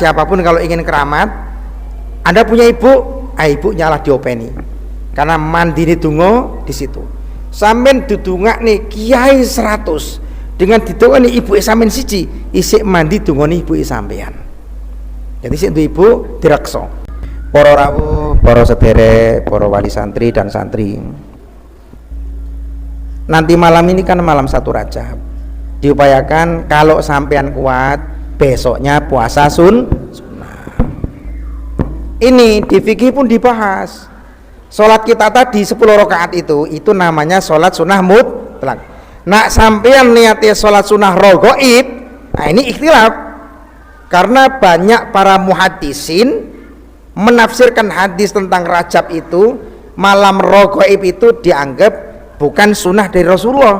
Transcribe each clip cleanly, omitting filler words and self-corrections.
siapapun kalau ingin keramat, Anda punya ibu, ibu nyalah diopeni. Karena mandiri dungo di situ. Sampeyan dudungak nih kiai 100 dengan didongani ibu sampean siji, isik mandi dungoni ibu sampean. Jadi sik ibu direksa. Para rawuh, para sederek, para wali santri dan santri. Nanti malam ini kan malam 1 Rajab. Diupayakan kalau sampean kuat, besoknya puasa sunnah. Ini di fikih pun dibahas. Sholat kita tadi 10 rakaat itu namanya sholat sunnah mutlak. Nak sampean niatnya sholat sunnah rogoib, nah ini ikhtilaf. Karena banyak para muhaddisin menafsirkan hadis tentang Rajab itu, malam rogoib itu dianggap bukan sunnah dari Rasulullah,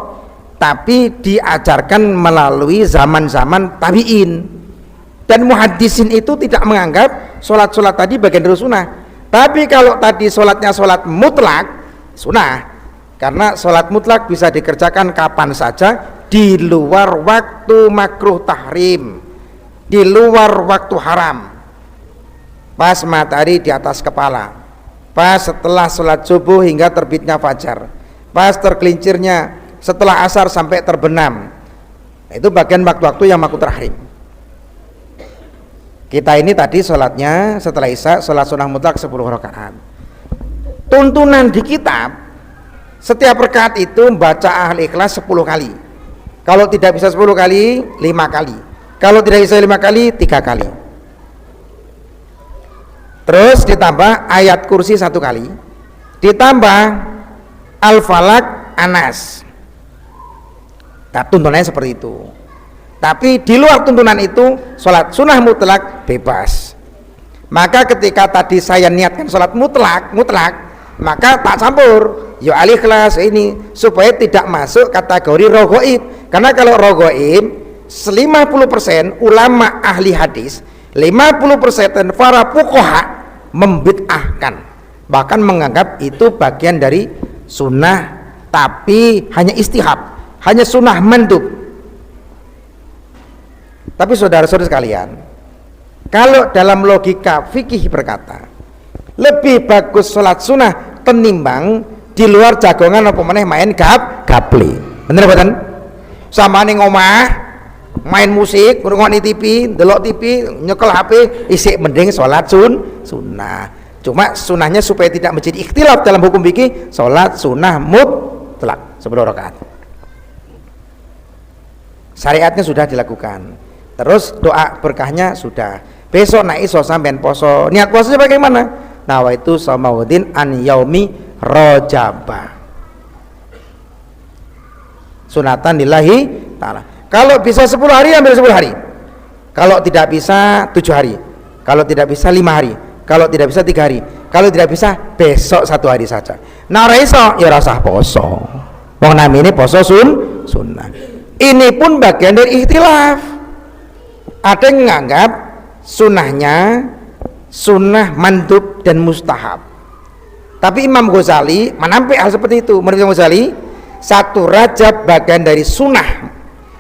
tapi diajarkan melalui zaman-zaman tabi'in. Dan muhaddisin itu tidak menganggap sholat-sholat tadi bagian dari sunnah. Tapi kalau tadi sholatnya sholat mutlak, sunnah. Karena sholat mutlak bisa dikerjakan kapan saja di luar waktu makruh tahrim, di luar waktu haram, pas matahari di atas kepala, pas setelah sholat subuh hingga terbitnya fajar, pas tergelincirnya setelah asar sampai terbenam. Itu bagian waktu-waktu yang makruh tahrim. Kita ini tadi sholatnya setelah isya, sholat sunnah mutlak 10 rakaat. Tuntunan di kitab, setiap rakaat itu baca Al-Ikhlas 10 kali. Kalau tidak bisa 10 kali, 5 kali. Kalau tidak bisa 5 kali, 3 kali. Terus ditambah ayat kursi 1 kali. Ditambah Al-Falaq, Anas. Nah, tuntunannya seperti itu. Tapi di luar tuntunan itu, sholat sunnah mutlak bebas. Maka ketika tadi saya niatkan sholat mutlak, maka tak campur. Ya Al-Ikhlas ini supaya tidak masuk kategori rogoib. Karena kalau rogoib 50% ulama ahli hadis, 50% para fuqaha membid'ahkan, bahkan menganggap itu bagian dari sunnah, tapi hanya istihab, hanya sunnah mandub. Tapi saudara-saudara sekalian, kalau dalam logika fikih berkata lebih bagus sholat sunnah tenimbang di luar jagongan apa meneh main gaple. Bener betul? Sama ning omah main musik, ngrungokne TV, delok TV, nyekel HP, isik mending sholat sunnah. Cuma sunnahnya supaya tidak menjadi ikhtilaf dalam hukum fikih, sholat sunnah mutlak 10 rakaat. Syariatnya sudah dilakukan. Terus doa berkahnya sudah. Besok nak iso sampean poso. Niat puasanya bagaimana? Nawaitu samaudin an yaumi rajaba. Sunatan lillahi ta'ala. Kalau bisa 10 hari ambil 10 hari. Kalau tidak bisa 7 hari. Kalau tidak bisa 5 hari. Kalau tidak bisa 3 hari. Kalau tidak bisa besok 1 hari saja. Nah ora iso ya ora usah poso. Wong namine poso sunnah. Ini pun bagian dari ikhtilaf. Ada yang menganggap sunnahnya sunnah mandub dan mustahab. Tapi Imam Ghazali menampik hal seperti itu. Menurut Imam Ghazali 1 Rajab bagian dari sunnah.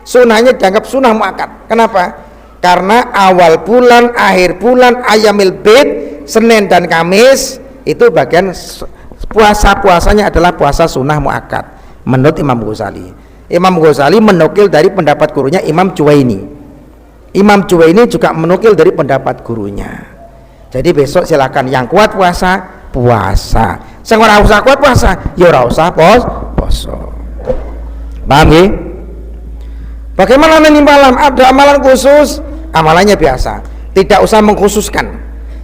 Sunnahnya dianggap sunnah muakkad. Kenapa? Karena awal bulan, akhir bulan, ayamil bid, Senin dan Kamis itu bagian puasa-puasanya adalah puasa sunnah muakkad menurut Imam Ghazali. Imam Ghazali menukil dari pendapat gurunya Imam Juwaini. Imam Juwaini juga menukil dari pendapat gurunya. Jadi besok silakan yang kuat puasa, sing ora usah kuat puasa, ya ora usah poso. Paham nggih? Bagaimana nanti malam? Ada amalan khusus, amalannya biasa, tidak usah mengkhususkan.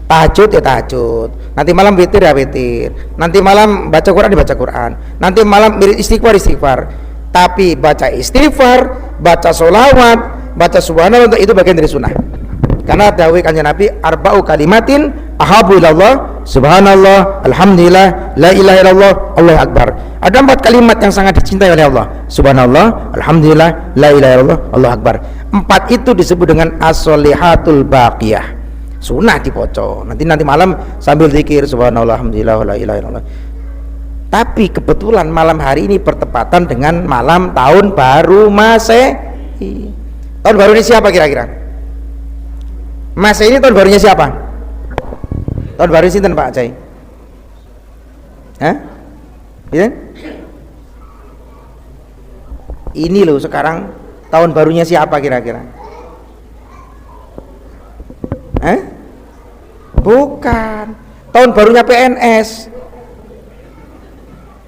Tahajud ya tahajud, nanti malam witir ya witir, nanti malam baca Quran dibaca Quran, nanti malam istighfar. Tapi baca istighfar, baca sholawat, baca subhanallah itu bagian dari sunnah. Karena dawuh kanjeng Nabi arba'u kalimatin ahabu ilallah subhanallah alhamdulillah la ilaha illallah Allahu akbar. Ada 4 kalimat yang sangat dicintai oleh Allah. Subhanallah alhamdulillah la ilaha illallah Allahu akbar. 4 itu disebut dengan as-sholihatul baqiyah. Sunnah dipoco. Nanti malam sambil zikir subhanallah alhamdulillah la ilaha illallah. Tapi kebetulan malam hari ini bertepatan dengan malam tahun baru Masehi. Tahun baru ini siapa kira-kira? Masehi ini tahun barunya siapa? Tahun baru sinten Pak Cai? Hah? Ya? Ini loh sekarang tahun barunya siapa kira-kira? Hah? Bukan. Tahun barunya PNS.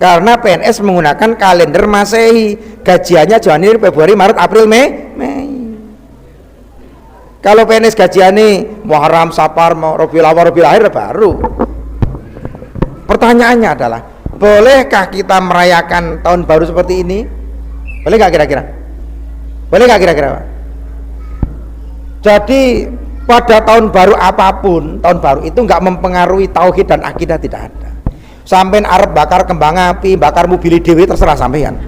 Karena PNS menggunakan kalender Masehi. Gajiannya Januari, Februari, Maret, April, Mei. Kalau PNS gajiannya Muharram, Safar, Rabiul Awal, Rabiul Akhir baru. Pertanyaannya adalah, bolehkah kita merayakan tahun baru seperti ini? Boleh nggak kira-kira? Boleh nggak kira-kira Pak? Jadi pada tahun baru apapun, tahun baru itu nggak mempengaruhi tauhid dan akidah, tidak ada. Sampean arep bakar kembang api, bakar mobil dewe terserah sampean.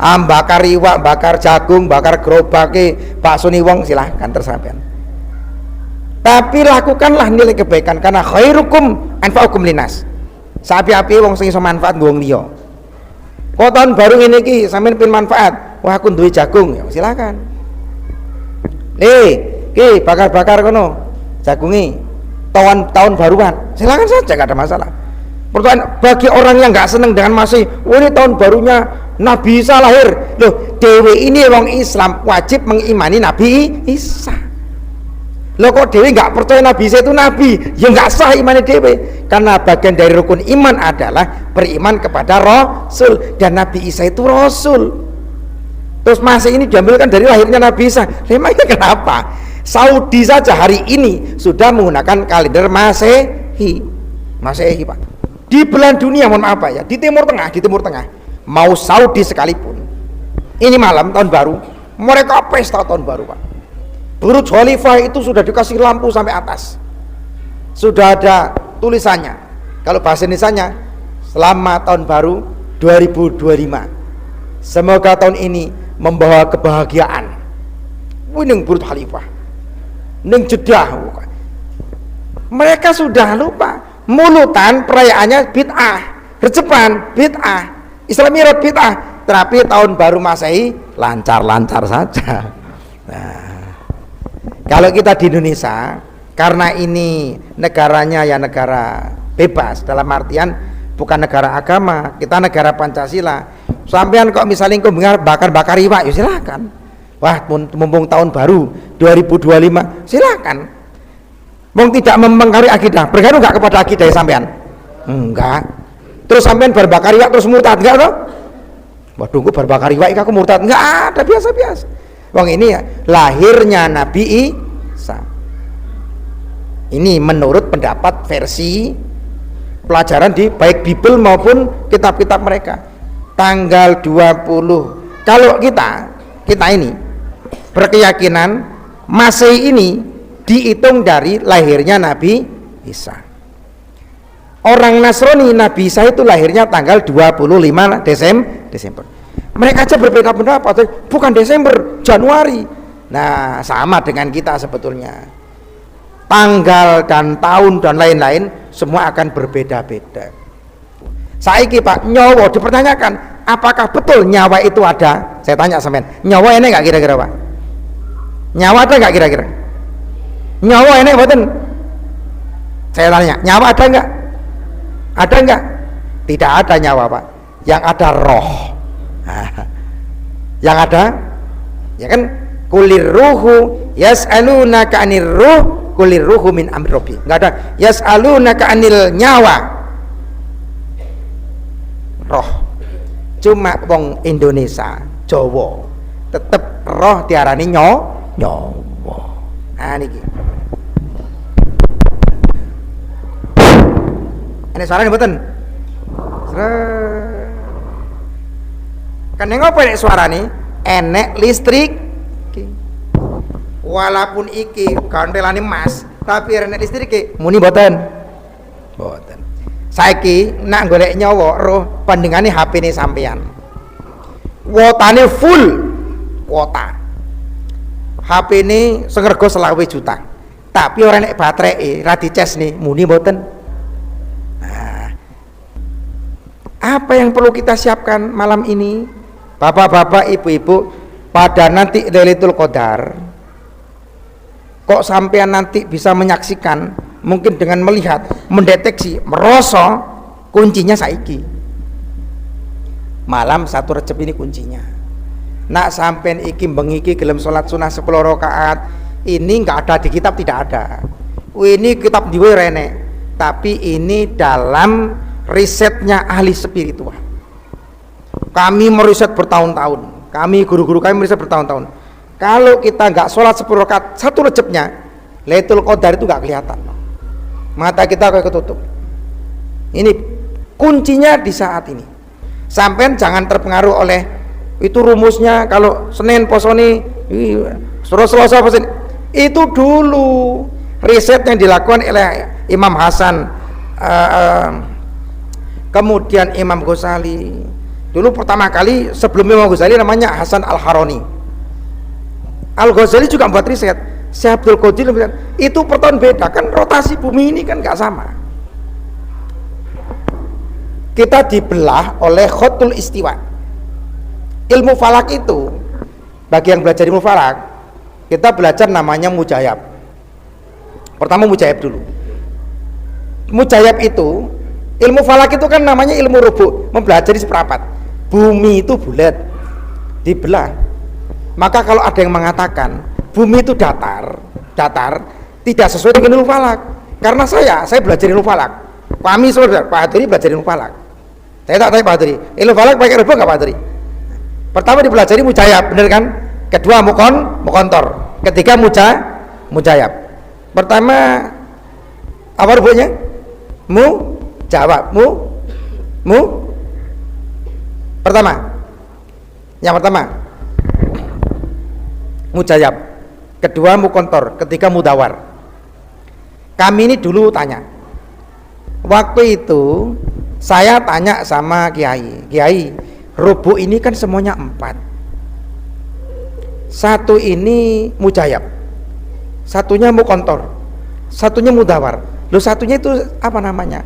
Bakar iwak, bakar jagung, bakar gerobake, bakso wong silahkan tersampean. Tapi lakukanlah nilai kebaikan karena khairukum anfa'ukum linas. Sapi-api wong sing iso manfaat nggo wong liya. Kok tahun baru ngene iki sampean pin manfaat, wah aku duwe jagung, ya silakan. Ki bakar-bakar kono jagungi tahun baruan, silakan saja, gak ada masalah. Pertanyaan bagi orang yang nggak seneng dengan Masehi, ini tahun barunya Nabi Isa lahir. Loh, dewe ini wong Islam wajib mengimani Nabi Isa. Loh kok dewe nggak percaya Nabi Isa itu Nabi? Ya nggak sah imani dewe. Karena bagian dari rukun iman adalah beriman kepada Rasul, dan Nabi Isa itu Rasul. Terus Masehi ini diambilkan dari lahirnya Nabi Isa. Memangnya kenapa? Saudi saja hari ini sudah menggunakan kalender Masehi. Masehi Pak. Di belahan dunia, mohon maaf Pak ya, di Timur Tengah, mau Saudi sekalipun, ini malam tahun baru, mereka pesta tahun baru Pak. Burj Khalifah itu sudah dikasih lampu sampai atas, sudah ada tulisannya, kalau bahasa Indonesianya, selamat tahun baru 2025, semoga tahun ini membawa kebahagiaan. Winning Burj Khalifah, ning Jeddah, mereka sudah lupa. Mulutan perayaannya bid'ah, recepan bid'ah, Isra Mi'raj bid'ah, tapi tahun baru Masehi lancar-lancar saja. Nah, kalau kita di Indonesia, karena ini negaranya ya negara bebas, dalam artian bukan negara agama, kita negara Pancasila. Sampean kok misalnya bakar-bakar iwak, ya silakan. Wah, mumpung tahun baru 2025, silakan. Wong tidak mempengaruhi akidah, bergaruh nggak kepada akidah ya sampean? Enggak. Terus sampean berbakar iwak terus murtad enggak toh? Waduh, kok berbakar iwak aku murtad? Enggak ada, biasa-biasa. Wong ini ya lahirnya Nabi Isa. Ini menurut pendapat versi pelajaran di baik Bible maupun kitab-kitab mereka. Tanggal 20. Kalau kita ini berkeyakinan Masehi ini dihitung dari lahirnya Nabi Isa. Orang Nasrani, Nabi Isa itu lahirnya tanggal 25 Desember. Mereka aja berbeda pendapat, bukan Desember, Januari. Nah, sama dengan kita sebetulnya. Tanggal dan tahun dan lain-lain semua akan berbeda-beda. Saiki Pak, nyawa dipertanyakan, apakah betul nyawa itu ada? Saya tanya sampean, nyawa ini enggak kira-kira Pak? Nyawa ada enggak kira-kira? Nyawa ini betul. Saya tanya, nyawa ada enggak? Ada enggak? Tidak ada nyawa Pak. Yang ada roh. Yang ada, ya kan? Kulir ruhu yas'alunaka 'anir ruh, kulir ruhu min amri rabbi. Enggak ada yas'alunaka 'anil nyawa. Roh. Cuma wong Indonesia, Jawa, tetep roh diarani nyawa. Nah niki. Ini suaranya mboten? Kan ngopo nek suarane enek listrik. Walaupun iki gantelane emas, tapi enek listrik muni mboten? Mboten. Saiki nak golek nyawa roh pandengane HP-ne sampean. Kuotane full kuota. HP ini sengergo 20 juta, tapi orang nek baterai ra dicas nih muni mboten. Nah, apa yang perlu kita siapkan malam ini, bapak-bapak, ibu-ibu, pada nanti Lailatul Qadar Kok sampean nanti bisa menyaksikan, mungkin dengan melihat, mendeteksi, merosot, kuncinya saiki. Malam 1 Recep ini kuncinya. Nak sampean iki bengiki gelem salat sunah 10 rakaat, ini enggak ada di kitab, tidak ada. Ini kitab diwe rene, tapi ini dalam risetnya ahli spiritual. Kami meriset bertahun-tahun, kami guru-guru kami meriset bertahun-tahun. Kalau kita nggak sholat 10 rakaat 1 Recepnya, Lailatul Qadar itu nggak kelihatan, mata kita kayak ketutup. Ini kuncinya di saat ini. Sampai jangan terpengaruh oleh itu rumusnya, kalau Senin posoni Selasa poson, itu dulu riset yang dilakukan oleh Imam Hasan, kemudian Imam Ghazali. Dulu pertama kali sebelum Imam Ghazali namanya Hasan Al-Harani. Al-Ghazali juga membuat riset. Syekh Abdul Qadir itu per tahun beda, kan rotasi bumi ini kan nggak sama. Kita dibelah oleh khotul istiwa. Ilmu falak itu, bagi yang belajar ilmu falak, kita belajar namanya mujayab. Pertama mujayab dulu. Mujayab itu, ilmu falak itu kan namanya ilmu rubu, mempelajari seperempat. Bumi itu bulat, dibelah. Maka kalau ada yang mengatakan bumi itu datar, tidak sesuai dengan ilmu falak. Karena saya belajar ilmu falak. Kami saudara Pak Hadri belajar ilmu falak. Saya tak tanya Pak Hadri, ilmu falak pakai rubu nggak Pak Hadri? Pertama dipelajari mujayab, bener kan? Kedua mukontor, ketiga mujayab. Pertama apa rubuhnya? Yang pertama mujayab, kedua mukontor, ketiga mudawar. Kami ini dulu tanya, waktu itu saya tanya sama Kiai, rubu ini kan semuanya 4, satu ini mujayab, satunya mukontor, satunya mudawar. Loh satunya itu apa namanya?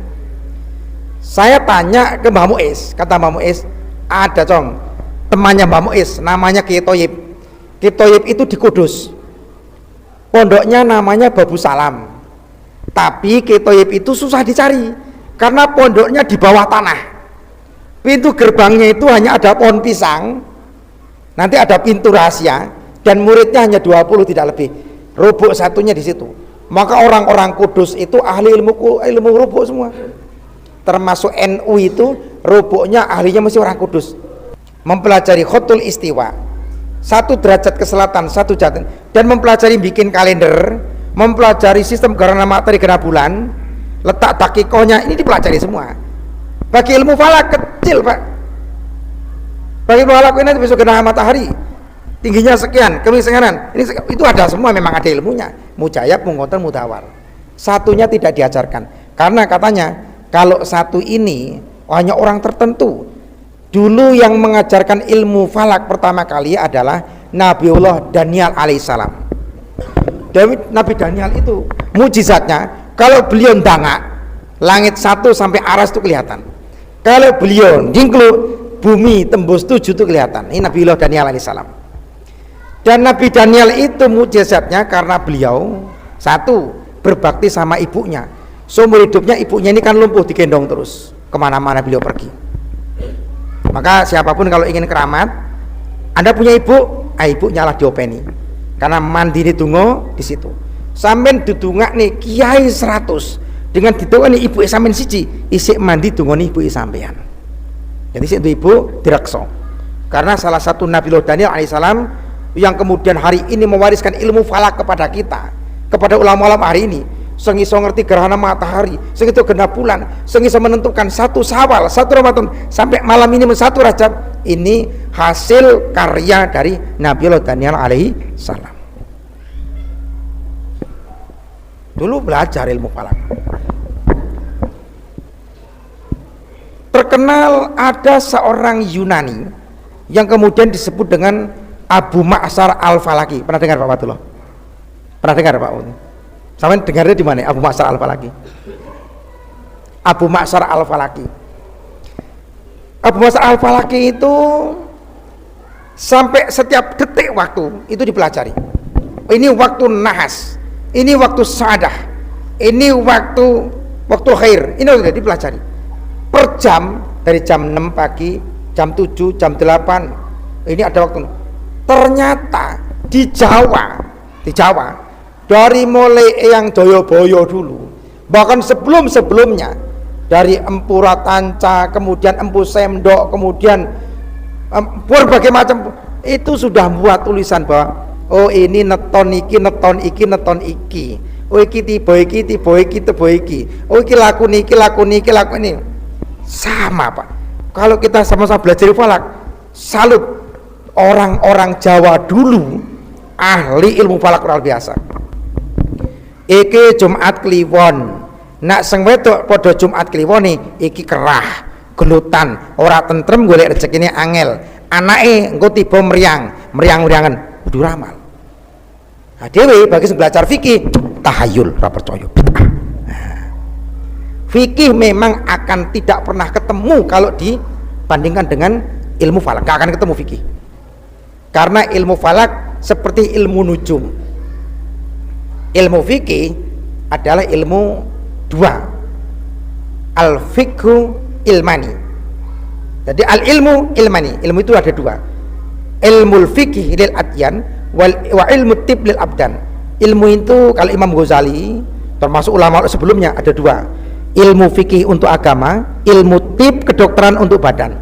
Saya tanya ke Mbah Muiz, kata Mbah Muiz, ada temannya Mbah Muiz namanya Kiai Thoyib. Kiai Thoyib itu di Kudus, pondoknya namanya Babu Salam. Tapi Kiai Thoyib itu susah dicari karena pondoknya di bawah tanah. Pintu gerbangnya itu hanya ada pohon pisang, nanti ada pintu rahasia, dan muridnya hanya 20 tidak lebih. Rubuk satunya di situ. Maka orang-orang Kudus itu ahli ilmu rubuk semua. Termasuk NU itu rubuknya ahlinya mesti orang Kudus. Mempelajari khotul istiwa, 1 derajat ke selatan, 1 jatuh, dan mempelajari bikin kalender, mempelajari sistem gerhana matahari gerhana bulan, letak dakikohnya, ini dipelajari semua. Bagi ilmu falak kecil Pak, bagi ilmu falak ini besok gerhana matahari tingginya sekian, kemiringan ini itu ada semua, memang ada ilmunya. Mujayab, mukontor, mudawar. Satunya tidak diajarkan karena katanya kalau satu ini hanya orang tertentu. Dulu yang mengajarkan ilmu falak pertama kali adalah Nabiullah Daniel alaihissalam. Nabi Daniel itu mujizatnya, kalau beliau ndangak, langit 1 sampai aras itu kelihatan. Kalau beliau jingklu, bumi tembus 7 itu kelihatan. Ini Nabiullah Daniel alaihissalam. Dan Nabi Daniel itu mujizatnya karena beliau 1 berbakti sama ibunya. Seumur hidupnya ibunya ini kan lumpuh, digendong terus kemana-mana beliau pergi. Maka siapapun kalau ingin keramat, Anda punya ibu, ibu nyalah diopeni, karena mandi di tungo di situ. Sampai didungak nih kiai 100 dengan didungak nih ibu sampean siji, isik mandi tungo nih ibu sampean. Jadi itu ibu direkso. Karena salah satu Nabi Daniel alaihissalam yang kemudian hari ini mewariskan ilmu falak kepada kita, kepada ulama-ulama hari ini. Sing iso ngerti gerhana matahari, sing itu gerhana bulan, sing iso menentukan 1 Syawal, 1 Ramadan sampai malam ini 1 Rajab. Ini hasil karya dari Nabiullah Daniel alaihi salam. Dulu belajar ilmu falak. Terkenal ada seorang Yunani yang kemudian disebut dengan Abu Ma'syar Al-Falaki. Pernah dengar Pak Fatullah? Pernah dengar Pak? Sampai dengarnya di mana? Abu Ma'syar Al-Falaki. Abu Ma'syar Al-Falaki. Abu Ma'syar Al-Falaki itu sampai setiap detik waktu itu dipelajari. Ini waktu nahas. ini waktu sa'adah, ini waktu khair, ini sudah dipelajari per jam, dari jam 6 pagi, jam 7, jam 8, ini ada waktu. Ternyata di Jawa dari mulai yang Joyoboyo dulu, bahkan sebelumnya dari Empu Ratanca, kemudian Empu Semdok, kemudian berbagai macam, itu sudah buat tulisan bahwa oh ini neton iki, oh iki tiba iki, oh iki laku ini. Sama Pak, kalau kita sama-sama belajar falak, salut orang-orang Jawa dulu ahli ilmu falak luar biasa. Iki Jumat Kliwon, nak sing wedok padha Jumat Kliwon iki kerah gelutan, ora tentrem, golek rezekine angel, anake engko tiba meriang-meriangan kudu ramal. Nah, dhewe bagi sing belajar fikih tahayul, ora percaya bid'ah. Fikih memang akan tidak pernah ketemu kalau dibandingkan dengan ilmu falak, gak akan ketemu fikih. Karena ilmu falak seperti ilmu nujum. Ilmu fikih adalah ilmu dua, al fikhu ilmani. Jadi al ilmu ilmani, ilmu itu ada dua, ilmu fikih lil adyan wa ilmu tib lil abdan. Ilmu itu kalau Imam Ghazali termasuk ulama sebelumnya ada dua, ilmu fikih untuk agama, ilmu tib kedokteran untuk badan.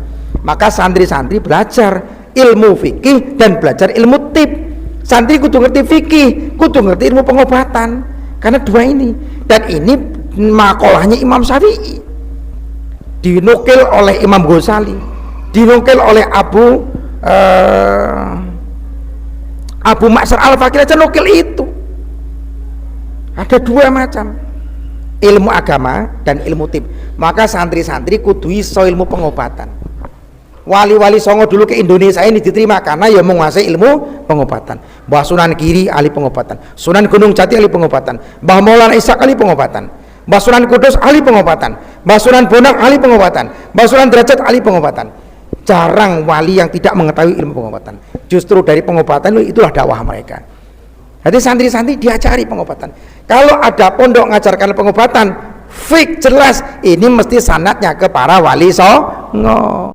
Maka santri-santri belajar ilmu fikih dan belajar ilmu tib. Santri kudu ngerti fikih, kudu ngerti ilmu pengobatan, karena dua ini. Dan ini makolahnya Imam Syafi'i, dinukil oleh Imam Ghazali, dinukil oleh Abu Ma'syar Al-Fakir aja nukil itu. Ada dua macam, ilmu agama dan ilmu tib. Maka santri-santri kudu iso ilmu pengobatan. Wali-wali songo dulu ke Indonesia ini diterima karena ya menguasai ilmu pengobatan. Mbah Sunan Giri ahli pengobatan, Sunan Gunung Jati ahli pengobatan, Mbah Maulana Ishaq ahli pengobatan, Mbah Sunan Kudus ahli pengobatan, Mbah Sunan Bonang ahli pengobatan, Mbah Sunan Derajat ahli pengobatan. Jarang wali yang tidak mengetahui ilmu pengobatan. Justru dari pengobatan itulah dakwah mereka. Jadi santri-santri diajari pengobatan. Kalau ada pondok ngajarkan pengobatan, fik jelas ini mesti sanadnya ke para wali songo.